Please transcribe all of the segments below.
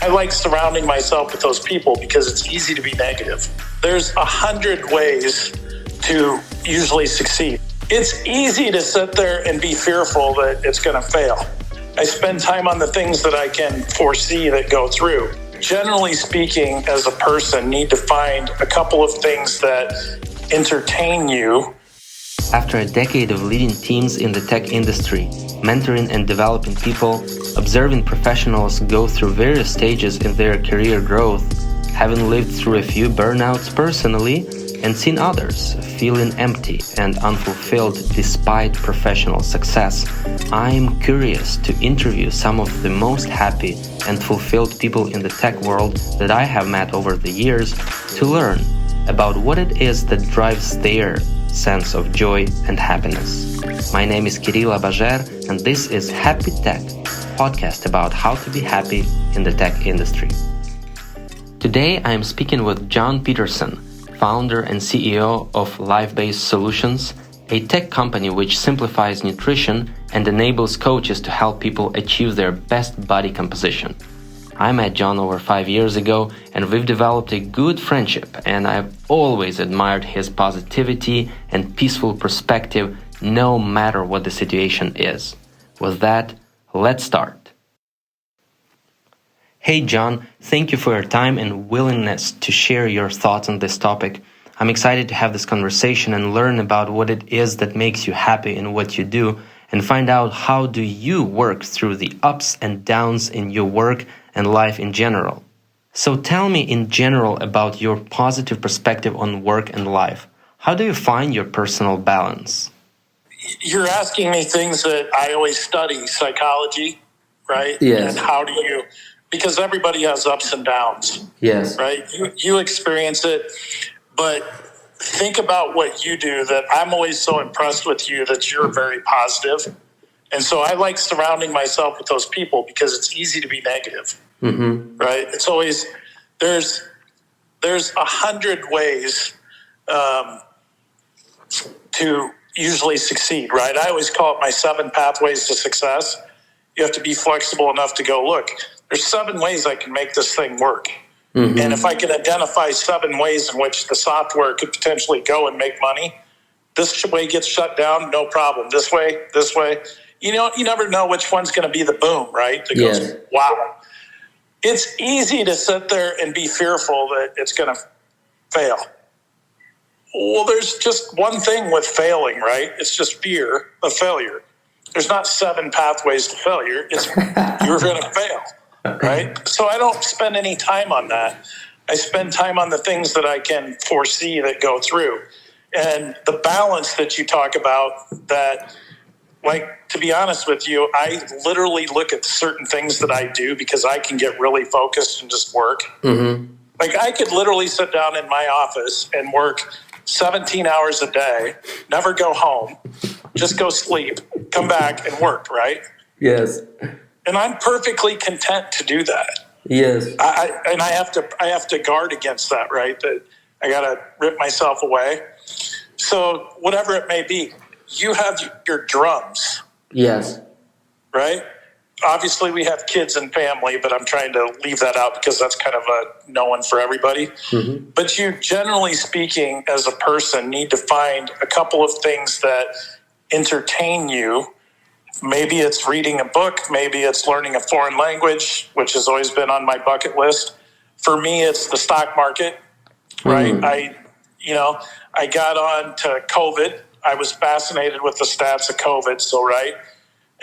I like surrounding myself with those people because it's easy to be negative. There's 100 ways to usually succeed. It's easy to sit there and be fearful that it's going to fail. I spend time on the things that I can foresee that go through. Generally speaking, as a person, need to find a couple of things that entertain you. After a decade of leading teams in the tech industry, mentoring and developing people, observing professionals go through various stages in their career growth, having lived through a few burnouts personally, and seen others feeling empty and unfulfilled despite professional success, I'm curious to interview some of the most happy and fulfilled people in the tech world that I have met over the years to learn about what it is that drives their sense of joy and happiness. My name is Kiril Abazher, and this is Happy Tech, podcast about how to be happy in the tech industry. Today I am speaking with Jon Petersen, founder and CEO of Lifebase Solutions, a tech company which simplifies nutrition and enables coaches to help people achieve their best body composition. I met Jon over 5 years ago, and we've developed a good friendship, and I've always admired his positivity and peaceful perspective no matter what the situation is. With that, let's start. Hey Jon, thank you for your time and willingness to share your thoughts on this topic. I'm excited to have this conversation and learn about what it is that makes you happy in what you do, and find out how do you work through the ups and downs in your work and life in general. So tell me in general about your positive perspective on work and life. How do you find your personal balance? You're asking me things that I always study, psychology, right? Yes. And how do you, because everybody has ups and downs. Yes. Right? You experience it, but think about what you do, that I'm always so impressed with you that you're very positive. And so I like surrounding myself with those people because it's easy to be negative. Mm-hmm. Right? It's always, there's 100 ways to usually succeed, right? I always call it my 7 pathways to success. You have to be flexible enough to go, look, there's 7 ways I can make this thing work. Mm-hmm. And if I can identify 7 ways in which the software could potentially go and make money, this way gets shut down, no problem. This way. You know, you never know which one's going to be the boom, right? That goes, wow. It's easy to sit there and be fearful that it's going to fail. Well, there's just one thing with failing, right? It's just fear of failure. There's not 7 pathways to failure. It's you're going to fail, right? So I don't spend any time on that. I spend time on the things that I can foresee that go through. And the balance that you talk about, that, like, to be honest with you, I literally look at certain things that I do because I can get really focused and just work. Mm-hmm. Like, I could literally sit down in my office and work 17 hours a day, never go home, just go sleep, come back and work, right? Yes. And I'm perfectly content to do that. Yes. I have to guard against that, right? That I got to rip myself away. So whatever it may be, you have your drums. Yes. Right? Obviously, we have kids and family, but I'm trying to leave that out because that's kind of a known for everybody. Mm-hmm. But you, generally speaking, as a person, need to find a couple of things that entertain you. Maybe it's reading a book. Maybe it's learning a foreign language, which has always been on my bucket list. For me, it's the stock market, right? Mm. I got on to COVID. I was fascinated with the stats of COVID, right?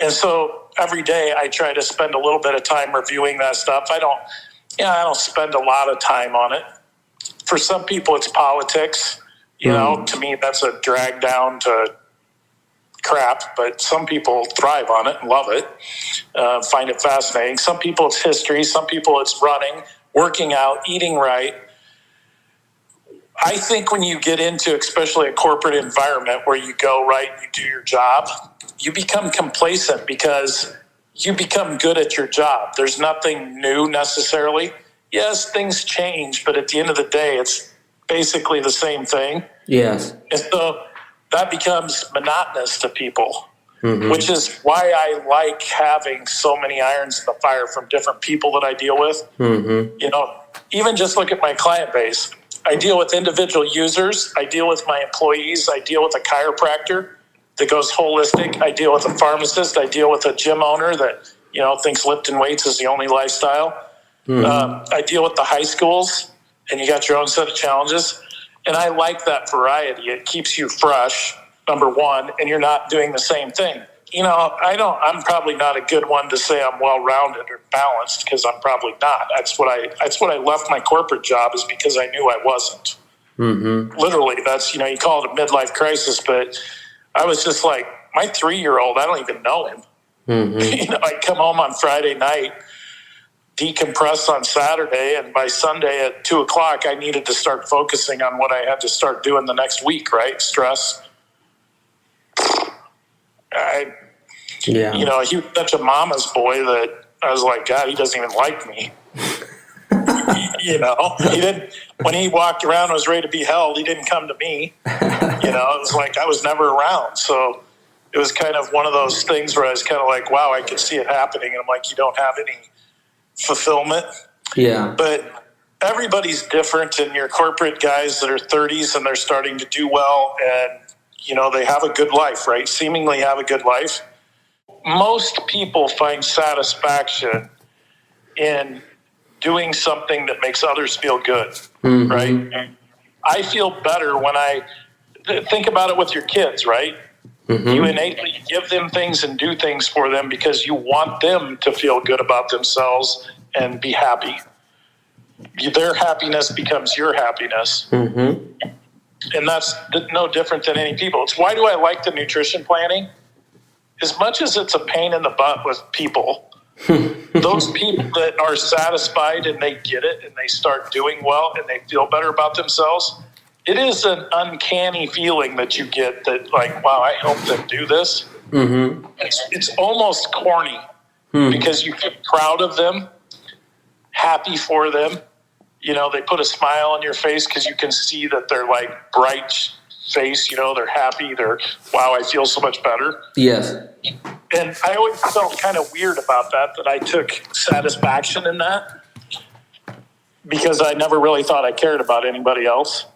And so every day I try to spend a little bit of time reviewing that stuff. I don't spend a lot of time on it. For some people, it's politics. To me, that's a drag down to crap, but some people thrive on it and love it, find it fascinating. Some people it's history. Some people it's running, working out, eating right. I think when you get into especially a corporate environment where you go, right, you do your job, you become complacent because you become good at your job. There's nothing new necessarily. Yes, things change, but at the end of the day, it's basically the same thing. Yes. And so that becomes monotonous to people. which is why I like having so many irons in the fire from different people that I deal with. You know, even just look at my client base. I deal with individual users. I deal with my employees. I deal with a chiropractor that goes holistic. I deal with a pharmacist. I deal with a gym owner that, you know, thinks lifting weights is the only lifestyle. I deal with the high schools, and you got your own set of challenges. And I like that variety. It keeps you fresh, number one, and you're not doing the same thing. You know, I'm probably not a good one to say I'm well-rounded or balanced, because I'm probably not. That's what I left my corporate job, is because I knew I wasn't. Literally, that's, you know, you call it a midlife crisis, but I was just like, my 3-year-old, I don't even know him. You know, I'd come home on Friday night, decompress on Saturday, and by Sunday at 2:00, I needed to start focusing on what I had to start doing the next week, right? Stress. You know, he was such a mama's boy that I was like, God, he doesn't even like me. You know, he didn't, when he walked around and was ready to be held, he didn't come to me. You know, it was like I was never around. So it was kind of one of those things where I was kind of like, wow, I could see it happening. And I'm like, you don't have any fulfillment. Yeah. But everybody's different, and your corporate guys that are 30s and they're starting to do well, and, you know, they have a good life, right? Seemingly have a good life. Most people find satisfaction in doing something that makes others feel good, right? I feel better when I think about it with your kids, right? You innately give them things and do things for them because you want them to feel good about themselves and be happy. Their happiness becomes your happiness. And that's no different than any people. It's why do I like the nutrition planning? As much as it's a pain in the butt with people, those people that are satisfied and they get it and they start doing well and they feel better about themselves, it is an uncanny feeling that you get that, like, wow, I helped them do this. It's almost corny because you feel proud of them, happy for them. You know, they put a smile on your face because you can see that they're like bright face, you know, they're happy. They're, wow, I feel so much better. Yes. And I always felt kind of weird about that I took satisfaction in that, because I never really thought I cared about anybody else.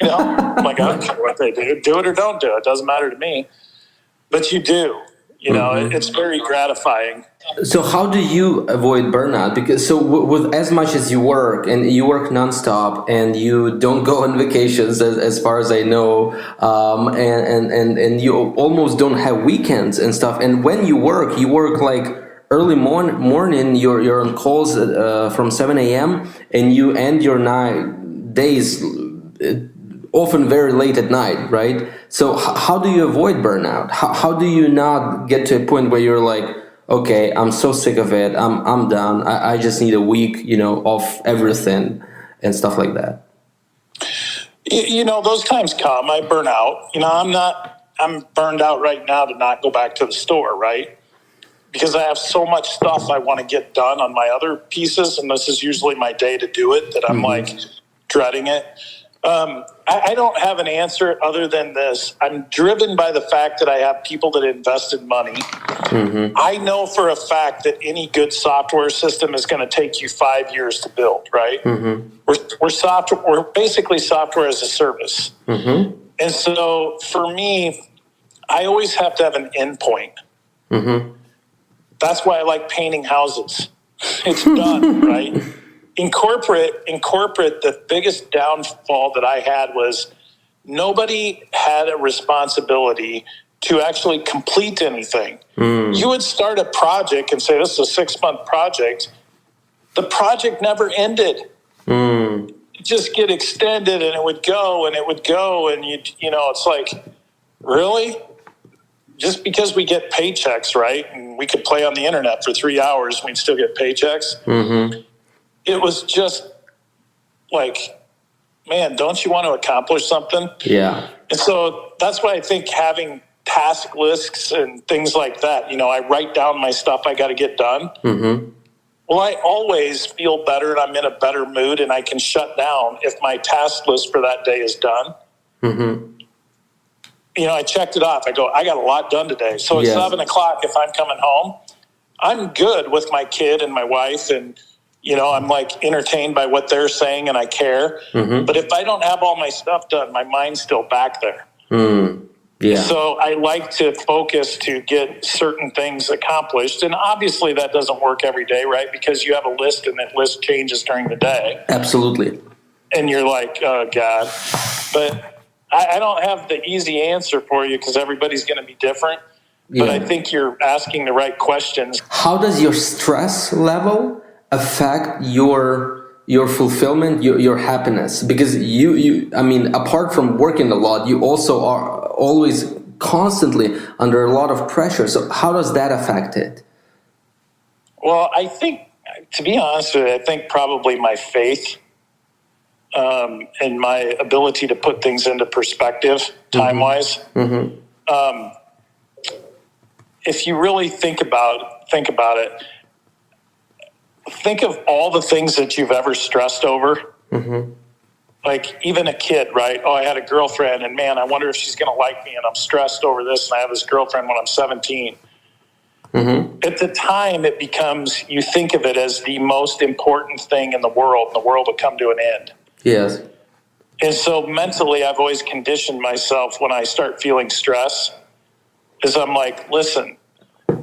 You know, like, I don't care what they do. Do it or don't do it. It doesn't matter to me. But you do. You know, it's very gratifying. So how do you avoid burnout? Because with as much as you work, and you work nonstop, and you don't go on vacations, as far as I know, and you almost don't have weekends and stuff. And when you work like early morning. You're on calls from 7 a.m. and you end your days often very late at night, right? So how do you avoid burnout? How do you not get to a point where you're like, okay, I'm so sick of it, I'm done, I just need a week, you know, off everything and stuff like that? You know, those times come. I burn out. You know, I'm burned out right now to not go back to the store, right? Because I have so much stuff I want to get done on my other pieces, and this is usually my day to do it, that I'm like dreading it. I don't have an answer other than this. I'm driven by the fact that I have people that invested money. I know for a fact that any good software system is going to take you 5 years to build, right? We're basically software as a service. And so for me, I always have to have an endpoint. That's why I like painting houses. It's done, right? In corporate, the biggest downfall that I had was nobody had a responsibility to actually complete anything. You would start a project and say, this is a 6-month project. The project never ended. It just get extended, and it would go, and it would go, and you know, it's like, really? Just because we get paychecks, right? And we could play on the internet for 3 hours and we'd still get paychecks. It was just like, man, don't you want to accomplish something? Yeah. And so that's why I think having task lists and things like that, you know, I write down my stuff I got to get done. Well, I always feel better and I'm in a better mood, and I can shut down if my task list for that day is done. I checked it off. I go, I got a lot done today. So at 7 o'clock, if I'm coming home, I'm good with my kid and my wife, and I'm like entertained by what they're saying, and I care. But if I don't have all my stuff done, my mind's still back there. So I like to focus to get certain things accomplished. And obviously that doesn't work every day, right? Because you have a list and that list changes during the day. Absolutely. And you're like, oh God. But I don't have the easy answer for you because everybody's going to be different. But I think you're asking the right questions. How does your stress level affect your fulfillment, your happiness? Because I mean, apart from working a lot, you also are always constantly under a lot of pressure. So how does that affect it? Well, I think, to be honest with you, I think probably my faith and my ability to put things into perspective time-wise. If you really think about it, think of all the things that you've ever stressed over. Like even a kid, right? Oh, I had a girlfriend, and man, I wonder if she's going to like me, and I'm stressed over this, and I have this girlfriend when I'm 17. At the time, it becomes, you think of it as the most important thing in the world, and the world will come to an end. Yes. And so mentally, I've always conditioned myself when I start feeling stress, is I'm like, listen,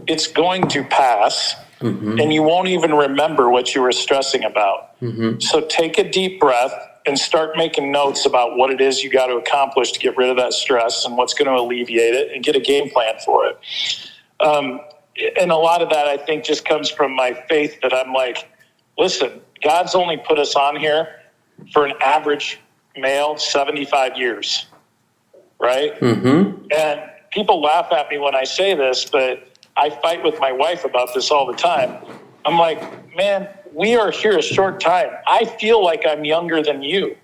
it's going to pass, and you won't even remember what you were stressing about. So take a deep breath and start making notes about what it is you got to accomplish to get rid of that stress and what's going to alleviate it, and get a game plan for it. And a lot of that, I think, just comes from my faith that I'm like, listen, God's only put us on here for an average male 75 years, right? And people laugh at me when I say this, but I fight with my wife about this all the time. I'm like, man, we are here a short time. I feel like I'm younger than you,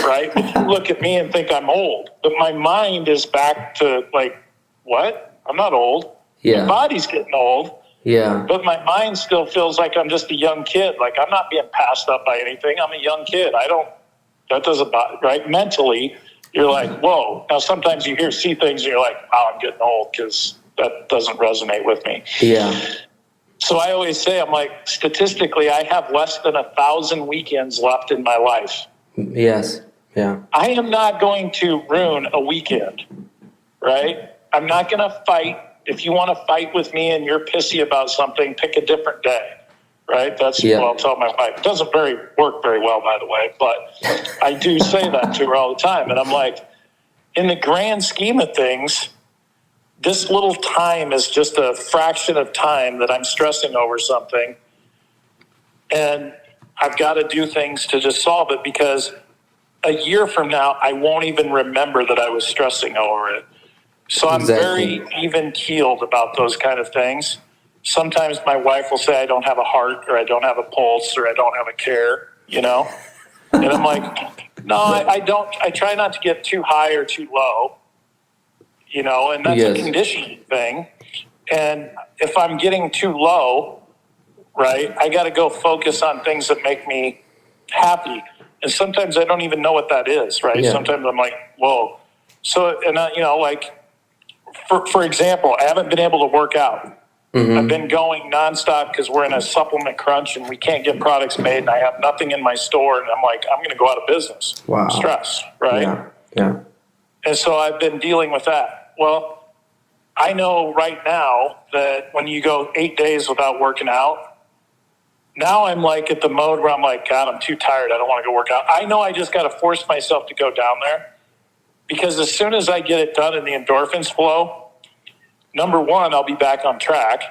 right? But you look at me and think I'm old. But my mind is back to like, what? I'm not old. My body's getting old. But my mind still feels like I'm just a young kid. Like I'm not being passed up by anything. I'm a young kid. That doesn't bother, right? Mentally, you're like, whoa. Now, sometimes you see things and you're like, wow, I'm getting old, because that doesn't resonate with me. So I always say, I'm like, statistically, I have less than 1,000 weekends left in my life. I am not going to ruin a weekend, right? I'm not going to fight. If you want to fight with me and you're pissy about something, pick a different day, right? That's what I'll tell my wife. It doesn't work very well, by the way, but I do say that to her all the time. And I'm like, in the grand scheme of things, this little time is just a fraction of time that I'm stressing over something. And I've got to do things to just solve it, because a year from now, I won't even remember that I was stressing over it. So I'm very even-keeled about those kind of things. Sometimes my wife will say I don't have a heart, or I don't have a pulse, or I don't have a care, And I'm like, no, I don't. I try not to get too high or too low. And that's a conditioning thing. And if I'm getting too low, right, I got to go focus on things that make me happy. And sometimes I don't even know what that is, right? Sometimes I'm like, whoa. So, and like, for example, I haven't been able to work out. I've been going nonstop because we're in a supplement crunch and we can't get products made, and I have nothing in my store. And I'm like, I'm going to go out of business. Wow. Stress, right? And so I've been dealing with that. Well, I know right now that when you go 8 days without working out, now I'm like at the mode where I'm like, God, I'm too tired. I don't want to go work out. I know I just got to force myself to go down there, because as soon as I get it done and the endorphins flow, number one, I'll be back on track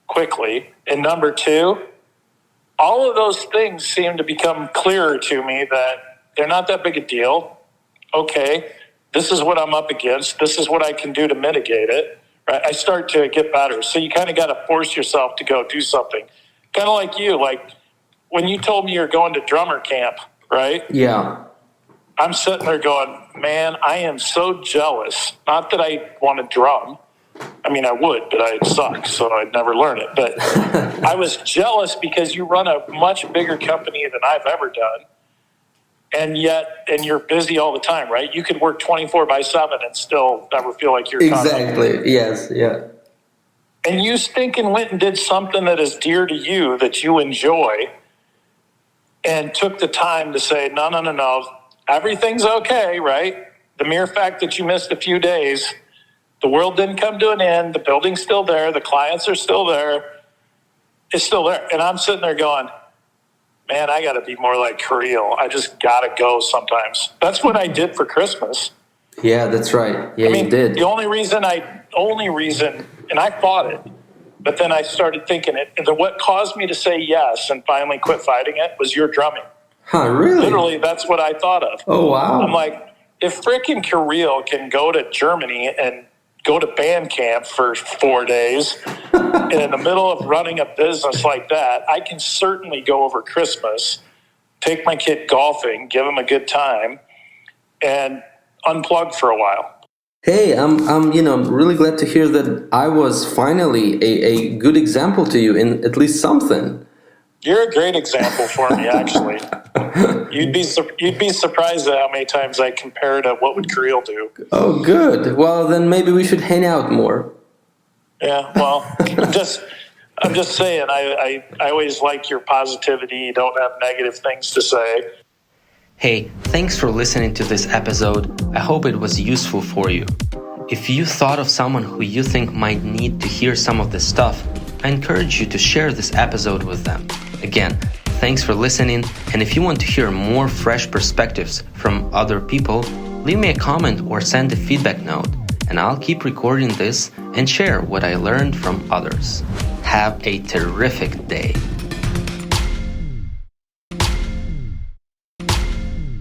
quickly. And number two, all of those things seem to become clearer to me that they're not that big a deal. Okay, this is what I'm up against. This is what I can do to mitigate it. Right? I start to get better. So you kind of got to force yourself to go do something. Kind of like you, like when you told me you're going to drummer camp, right? I'm sitting there going, man, I am so jealous. Not that I want to drum. I mean, I would, but I'd suck, so I'd never learn it. But I was jealous because you run a much bigger company than I've ever done. and you're busy all the time, right? You could work 24/7 and still never feel like you're exactly. Yes, yeah. And you stinking went and did something that is dear to you, that you enjoy, and took the time to say, no, everything's okay, right? The mere fact that you missed a few days, the world didn't come to an end, the building's still there, the clients are still there, it's still there. And I'm sitting there going, man, I got to be more like Kiril. I just got to go sometimes. That's what I did for Christmas. Yeah, that's right. Yeah, you did. The only reason, and I fought it, but then I started thinking it, and what caused me to say yes and finally quit fighting it was your drumming. Huh, really? Literally, that's what I thought of. Oh, wow. I'm like, if frickin' Kyryl can go to Germany and go to band camp for 4 days, and in the middle of running a business like that, I can certainly go over Christmas, take my kid golfing, give him a good time, and unplug for a while. Hey, I'm really glad to hear that I was finally a good example to you in at least something. You're a great example for me, actually. You'd be surprised at how many times I compare to what would Kyryl do. Oh, good. Well, then maybe we should hang out more. Yeah, well, I'm just saying, I always like your positivity. You don't have negative things to say. Hey, thanks for listening to this episode. I hope it was useful for you. If you thought of someone who you think might need to hear some of this stuff, I encourage you to share this episode with them. Again, thanks for listening, and if you want to hear more fresh perspectives from other people, leave me a comment or send a feedback note, and I'll keep recording this and share what I learned from others. Have a terrific day.